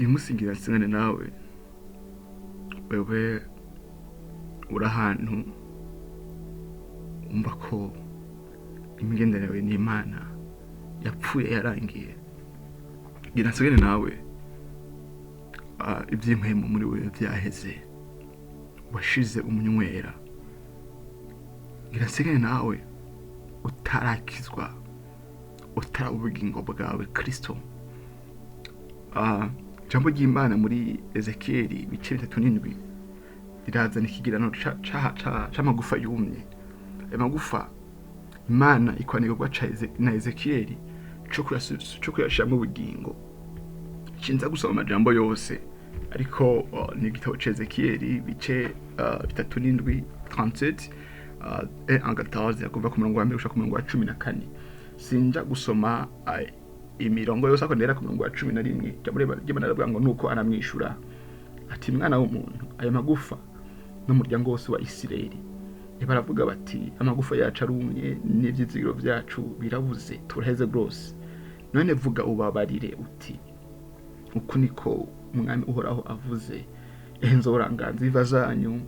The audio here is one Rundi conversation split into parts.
imusingira sengane nawe wewe urahantu umva ko imigenderewe n'Imana yapfuye yarangiye gira sengane nawe iby'impemu muri wewe byaheze washize umunywera gira sengane nawe utarakizwa utarabugingo bwawe Kristo jambo ry'Imana muri Ezekieli bice 3:7 rirazana ikigirano c'amagufa yumye amagufa Imana ikwanirwa ca na Ezekieli cyo kuyashamo ubugingo cinza gusoma amajambo yose ariko ni igitabo ca Ezekieli bice 3:7 37 14 yakuva ku murongo wa 1 gushika ku murongo wa 14 sinja gusoma imirongo yose akondera ku murongo wa 11 cyamureba aravuga ngo nuko aramwishura ati mwana w'umuntu aya magufa n'umuryango wose wa Isirayeli baravuga bati amagufa yacu arumye n'ivyizigiro vyacu birabuze turaheze rwose none vuga ubabarire uti uko niko umwami uhoraho avuze nzoranganza iva zanyu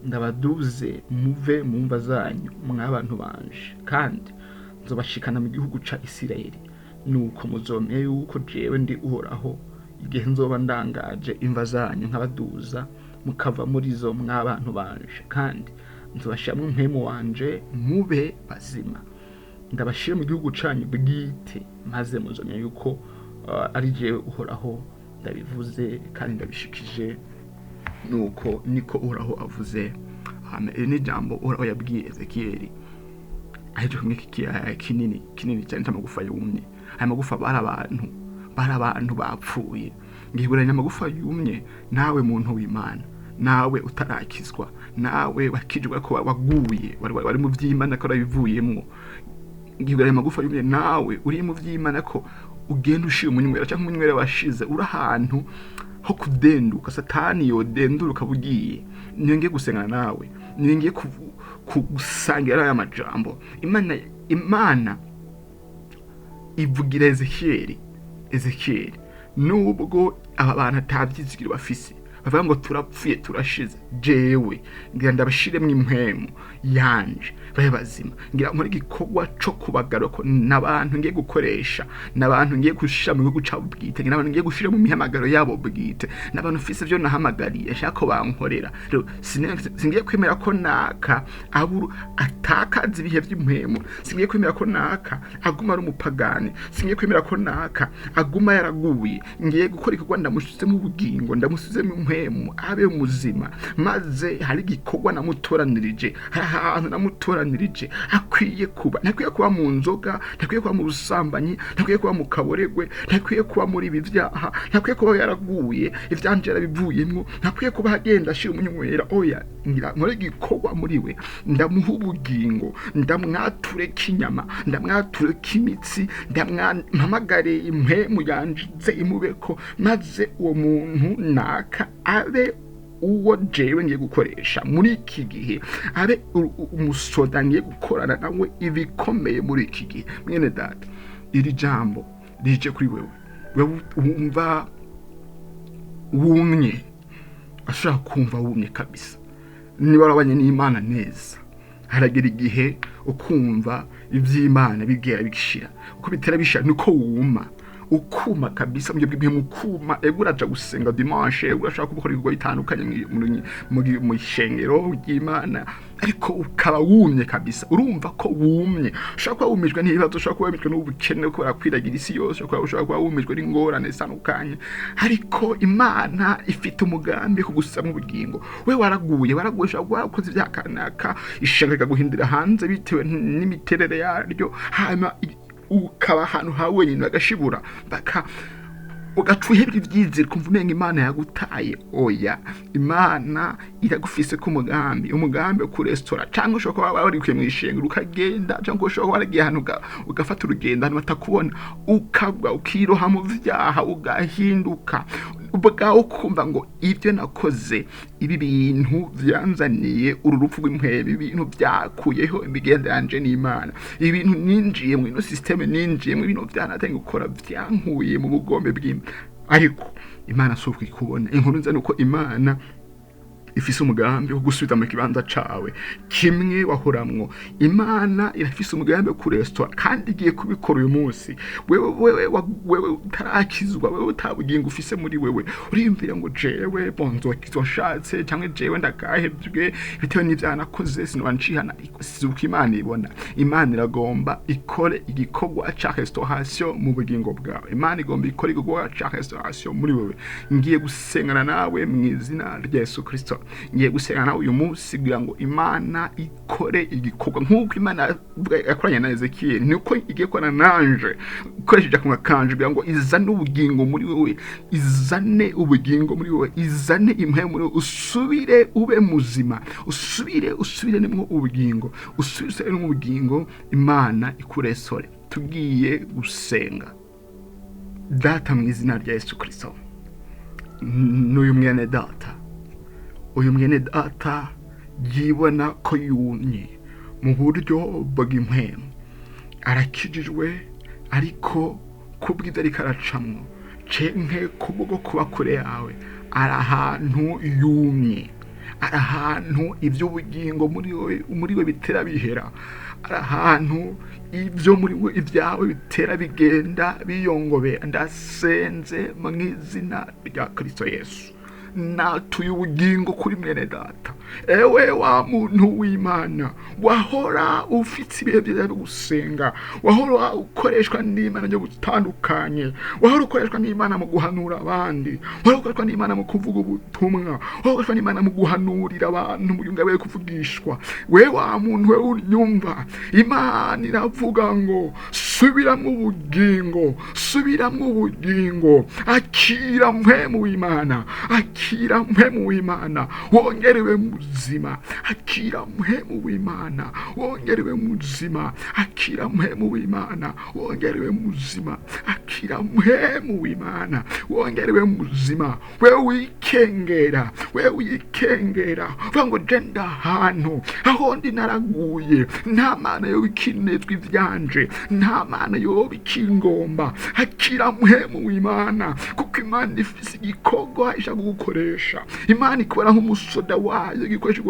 ndabaduze muve mu mva zanyu mw'abantu banje kandi nzobashikana mu gihugu ca Isirayeli nuko muzomye yuko jewe ndi uhoraho igihe nzoba ndangaje imva zanyu nkabaduza mukava muri zo mw'abantu banje kandi nzobashiramo impemu wanje mube bazima ndabashira mu gihugu canyu bwite maze muzomye yuko ari jewe uhoraho ndabivuze kandi ndabishikije nuko niko uhoraho avuze amen ni jambo uhoraho yabwiye Ezekieli aje kumwe kinini cyane cy'amagufa yumye aya magufa barabantu bapfuye ngihuranya amagufa yumye nawe muntu w'Imana nawe utarakizwa nawe wakijwe ko waguye wari mu vy'Imana ko rabivuyemwo ngihuranya amagufa yumye nawe uri mu vy'Imana ko ugenda ushira umunywera cyangwa umunywera washize urahantu ho kudenduka satani yodenduruka bugiye ninge gusengana nawe ninge kugusangira aya majambo Imana ivugira Ezekieli nubwo aba bantu atabyizigiro bafise bavuga ngo turapfuye turashize jewe ngira ndabashiremwe impemu yanje baye bazima ngira muri gikorwa cyo kubagara ko nabantu ngiye gukoresha nabantu ngiye gushira mu gihugu cabo bwite nabantu ngiye gushira mu mihamagaro yabo bwite nabantu fise byo nahamagariye shaka bankorera singiye kwemera ko naka aburu atakaza ibihe by'impemu singiye kwemera ko naka aguma ari umupagani singiye kwemera ko naka aguma yaraguye ngiye gukora ikorwa ndamushize mu bugingo ndamusize mu mpemu abe muzima maze hari gikorwa namutoranirije ahantu namutoranirije akwiye kuba mu nzoga nakwiye kuba mu busambanyi nakwiye kuba mu kaboregwe nakwiye kuba muri ibi vyaha nakwiye kuba yaraguye ivyanjera bivuyemo nakwiye kuba agenda ashira umunywera oya ngira nkore gikorwa muri we ndamuha ubugingo ndamwature kinyama ndamwature kimitsi ndamwamagare impemu yanjize imubeko maze uwo muntu naka abe uwo jewe ngiye gukoresha muri iki gihe abe umusoda ngiye gukorana nawe ibikomeye muri iki gihe mwene data iri jambo rije kuri wewe wumva wumye ashaka kumva wumye kabisa niba warabanye n'Imana neza haragira igihe ukumva ivy'Imana bigera bigishira uko bitera bishira niko wuma ukuma kabisa mubyo bw'ibihe mukuma eguraja gusenga dimanche urashaka kubukora ibigo bitandukanye mu ishengero ry'Imana ariko ukaba wumye kabisa urumva ko wumye ushaka kuba wumijwe n'ibibazo ushaka kuba wumijwe n'ubukene ko rakwiragira isi yose ushaka kuba wumijwe n'ingorane sanukanye ariko Imana ifite umugambi kugusaba mu bugingo we waraguye ushaka kuba ukoze ibyakanaka ishengero guhindira hanze bitewe n'imiterere yaryo hanyuma ukaba ahantu hawe nyine agashibura baka ugacuhebwa ibyizire kumva umenga Imana yagutaye oya Imana iragufise ku umugambi wo ku restaurant cyangwa ushobora kuba warikuye mu ishengero ukagenda cyangwa ushobora kuba waragiye ahantu ugafata urugendo hano batakubona ukagwa ukiroha mu vyaha ugahinduka ubwa ukumva ngo ibyo nakoze ibi bintu byanzaniye ururupfu rw'impwebe ibintu byakuyeho imigende yanje n'Imana ibintu ninjiye mu systeme ninjiye mu bintu byanatangiye gukora byankuye mu bugombe bw'Imana ariko Imana suko ikubona. Inkuru nza nuko Imana ifise umugambi wo gusubiza mu kibanza cawe kimwe wahoramwo. Imana irafise umugambi wo kurestora kandi igiye kubikora uyu munsi. Wewe utarakizwa, wewe utabugingo ufise muri wewe, uriyumvira ngo jewe bonzo nshatse cyangwa jewe ndagahebwe bitewe n'ivyo nakoze sinobancihana. Sizuko Imana ibona. Imana iragomba ikore igikorwa ca restauration mu bugingo bwawe. Imana igomba ikore igikorwa ca restauration muri wewe. Ngiye gusengana nawe mu izina rya Yesu Kristo. Ngiye gusengana nawe uyu munsi kugira ngo Imana ikore igikorwa nk'uko Imana yakoranye na Ezekiel, niko igiye gukora nanje ukoresheje akamwa kanje kugira ngo izane ubugingo muri wewe, izane ubugingo muri wewe, izane impemu muri wewe, usubire ube muzima, usubire nimwo ubugingo, usubire mu bugingo. Imana ikuresore. Tugiye gusenga. Data mu izina rya Yesu Kristo, n'uyu mwene data, uyu mwene data yibona ko yumye mu buryo bw'impemu, arakijijwe ariko kubwiza ariko aracamwo cenke kubwo kuba kure yawe, ari ahantu yumye, ari ahantu ivy'ubugingo muri we bitera bihera, ari ahantu ibyo muri we ibyawe bitera bigenda biyongobera. Ndasenze mu izina rya Kristo Yesu, natuye ubugingo kuri mwene data. Ewe wa muntu w'Imana, wahora ufite ibihe byiza byo gusenga, wahora ukoreshwa n'Imana byo gutandukanye, wahora ukoreshwa n'Imana mu guhanura abandi, wahora ukoreshwa n'Imana mu kuvuga ubutumwa, wahora ukoreshwa n'Imana mu guhanurira abantu mu yunga kuvugishwa. We wa muntu we unyumva, Imana iravuga ngo subiramwo ubugingo, subiramwo ubugingo, akira mpemu w'Imana, akira mpemu w'Imana, wongerewe muzima, akira mpemu w'Imana, wongerewe muzima, akira mpemu w'Imana, wongerewe muzima, akira mpemu w'Imana, wongerewe muzima. We wikengera, vango jenda hano aho ndi naraguye, nta mana yo bikinezwe ivyanje, nta mana yo bikingomba. Akira mpemu w'Imana, kuko Imana ifise igikorwa isha gukoresha. Imana ikora nk'umusoda wayo gikoresha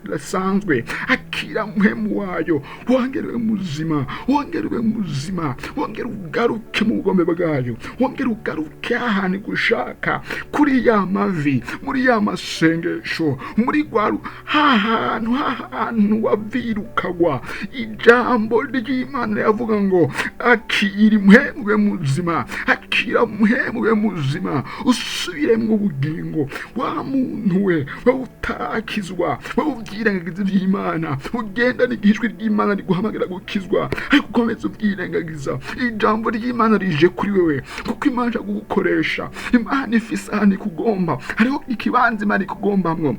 lasanzwe. Akira mpemu wayo, wongerewe muzima, wongerewe muzima, wongere ugaruke mu bugombe bwayo, wongere ugaruke ahantu gushaka, kuri ya mavi, muri ya masengesho, muri gwaru hahantu wavirukagwa. Ijambo ry'Imana yavuga ngo akira mpemu we muzima, akira mpemu we muzima, usubire mu bugingo. Wa muntu we utakizwa, ubyirengagiza iby'Imana, ugenda n'igishwi ry'Imana riguhamagara gukizwa, ariko ukomeza ubyirengagiza. Ijambo ry'Imana rije kuri wewe, kuko Imana ishaka kugukoresha. Imana ifise ahantu ikugomba, hariho ikibanza Imana ikugombamwo.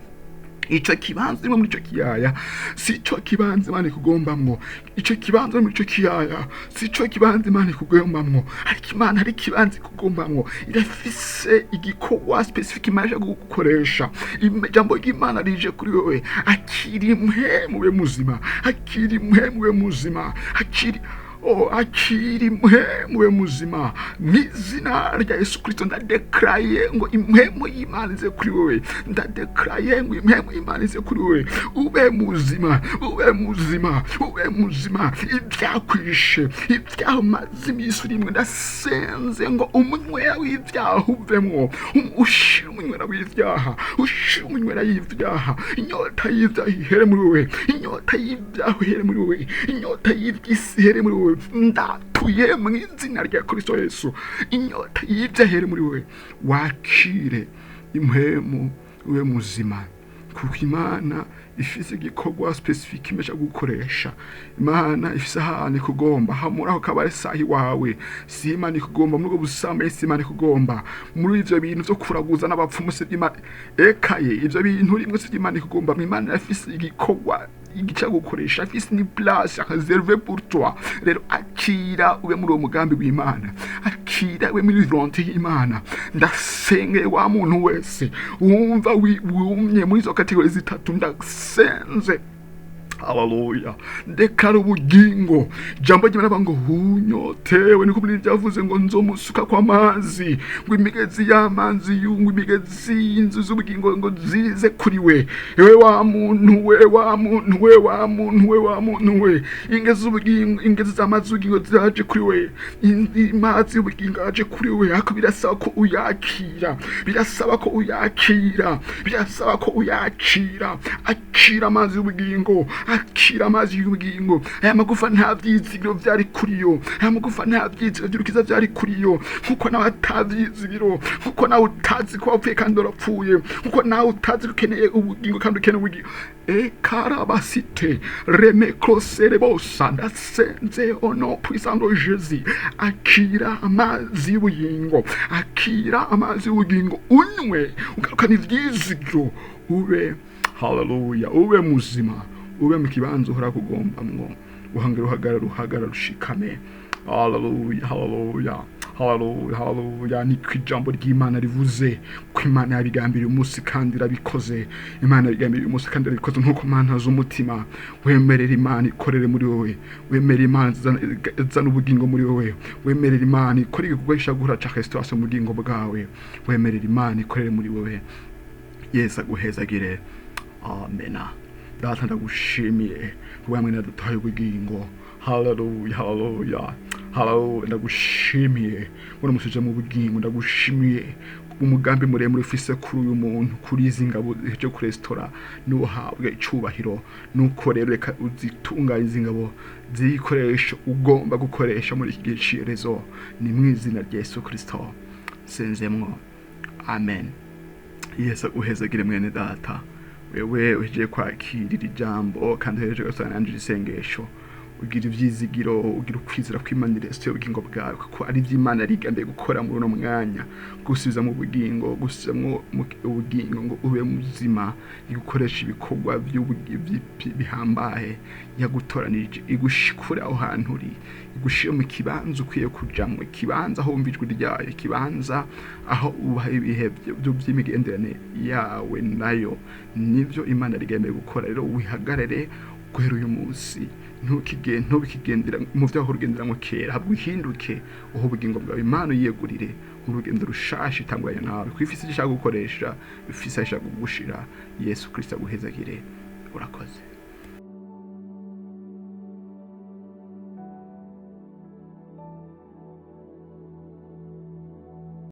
Ico kibanza urimo muri ico kiyaya si cyo kibanza Imana ikugombamwo. Ico kibanza muri ico kiyaya si cyo kibanza Imana ikugombamwo. Ariko Imana hari kibanza ikugombamwo, irafise igikorwa specific Imana ishaka kugukoresha. Ijambo ry'Imana rije kuri wewe, akiri mpemu we muzima, akiri mpemu we muzima, akiri mpemu we muzima. Mw'izina rya Yesu Kristo ndadeclare ngo impemu y'Imana ize kuri wewe, ndadeclare ngo impemu y'Imana ize kuri wewe. Ube muzima, ube muzima, ube muzima. Ibyakwishe, ibyaho mazima isurimwe, ndasenze ngo umunywera w'ibyaha uvemwo, ushira umunywera w'ibyaha, ushira umunywera y'ibyaha. Inyota y'ibyaha ihere muri wewe, inyota y'ibyaha ihere muri wewe, inyota y'iby'isi ihere muri wewe. Ndatuye mu izina rya Kristo Yesu, inyota y'ibyahere muri wewe, wakire impemu we muzima, kuko Imana ifise igikorwa specific imesha gukoresha. Imana ifise ahantu ikugomba, hamuraho kabare sahi wawe. Si Imana ikugomba muri busama, si Imana ikugomba muri ivyo bintu vyo kuraguza n'abapfumu se by'Imana. Ekaye ivyo bintu rimwe se by'Imana ikugomba. Imana ifise igikorwa igica gukoresha, ifise ni place réservée pour toi. Rero akira ube muri uwo mugambi w'Imana, akira ube muri volonté y'Imana. Ndasenge wa muntu wese wumva wumye muri zo kategori zitatu, ndasenze haleluya ndekara ubugingo jambo ry'Imana ngo hunyotewe niko biri byavuze ngo nzomusuka kwa mazi ngo imigezi y'amazi yungwe imigezi y'inzu z'ubugingo ngo zize kuri we ewe wa muntu we ingezi z'ubugingo ingezi z'amazi z'ubugingo zaje kuri we imazi y'ubugingo aje kuri we ako birasaba ko uyakira akira amazi y'ubugingo aya magufa nta byizigiro byari kuri yo aya magufa nta byizigiro by'urukiza byari kuri yo kuko nawe atabyizigiro kuko nawe utazi ko wapfuye kandi urapfuye kuko nawe utazi ukeneye ubugingo kandi ukeneye ubugingo karabasite remekrosere bosa ndasenze ono puissant Jésus akira amazi y'ubugingo unywe ugarukana ibyizigiro ube haleluya ube muzima ube mu kibanza uhora kugombamwo uhagarara ushikame haleluya ni kwijambo ry'Imana rivuze ko Imana yabigambiriye umunsi kandi irabikoze nkuko Mana z'umutima wemerera Imana ikorere muri wowe wemerera Imana zana ubugingo muri wowe wemerera Imana ikore igikorwa gura ca restauration mu bugingo bwawe wemerera Imana ikorere muri wowe Yesu aguhezagire amena data ndagushimiye kubamwe nadutaye ubugingo haleluya ndagushimiye ubona musuje mu bugingo ndagushimiye umugambi muremure ufise kuri uyu muntu kuri izi ngabo cyo kurestora nuhabwe icubahiro nuko rero reka uzitunganya izi ngabo zikoresha ugomba gukoresha muri iki gicerezo ni mu izina rya Yesu Kristo senzemwo amen. Yesu uhezagire mwene data wewe uje kwakirira ijambo kandi heje gasana isengesho ugira ivyizigiro ugira ukwizera kw'imanire se ubugingo bwawe kuko ari vy'Imana rigambe gukora muri no mwanya gusubiza mu bugingo gusubizamwo ubugingo ngo ube muzima igukoresha ibikorwa bihambaye yagutoranije igushikura aho hantu uri igushire mu kibanza ukwiye kujamwe kibanza aho umvijwe ryayo kibanza aho ubaha ibihe by'imigenderane yawe nayo nivyo Imana rigambe gukora rero wihagarare guhera uyu munsi ntubikigendera mu vyaho rugendera mu kera habwo uhinduke aho ubugingo bwawe Imana yegurire urugendo rushasha itanguranye nawe kwifise ishaka gukoresha bifise ishaka gugushira Yesu Kristo aguhezagire urakoze.